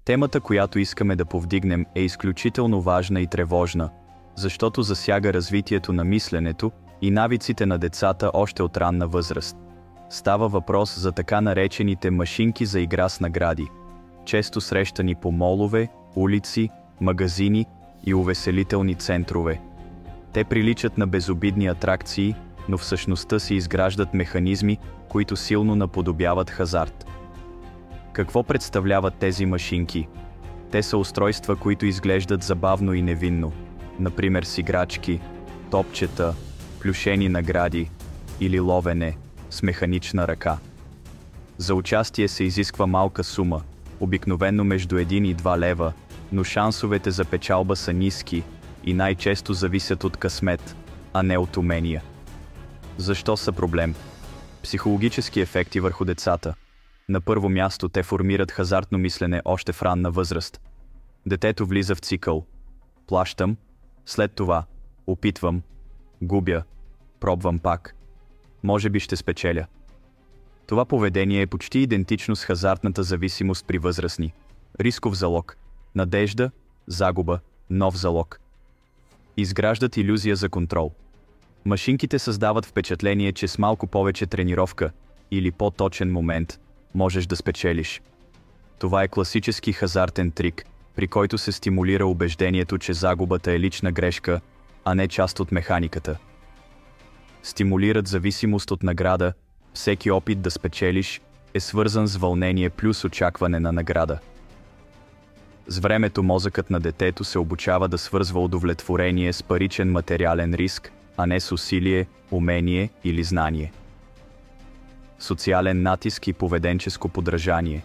Темата, която искаме да повдигнем, е изключително важна и тревожна, защото засяга развитието на мисленето и навиците на децата още от ранна възраст. Става въпрос за така наречените машинки за игра с награди, често срещани по молове, улици, магазини и увеселителни центрове. Те приличат на безобидни атракции, но в същността си изграждат механизми, които силно наподобяват хазарт. Какво представляват тези машинки? Те са устройства, които изглеждат забавно и невинно, например с играчки, топчета, плюшени награди или ловене с механична ръка. За участие се изисква малка сума, обикновено между 1 и 2 лева, но шансовете за печалба са ниски и най-често зависят от късмет, а не от умения. Защо са проблем? Психологически ефекти върху децата. На първо място те формират хазартно мислене още в ранна възраст. Детето влиза в цикъл. Плащам, след това опитвам, губя, пробвам пак. Може би ще спечеля. Това поведение е почти идентично с хазартната зависимост при възрастни. Рисков залог, надежда, загуба, нов залог. Изграждат илюзия за контрол. Машинките създават впечатление, че с малко повече тренировка или по-точен момент можеш да спечелиш. Това е класически хазартен трик, при който се стимулира убеждението, че загубата е лична грешка, а не част от механиката. Стимулират зависимост от награда, всеки опит да спечелиш е свързан с вълнение плюс очакване на награда. С времето мозъкът на детето се обучава да свързва удовлетворение с паричен материален риск, а не с усилие, умение или знание. Социален натиск и поведенческо подражание.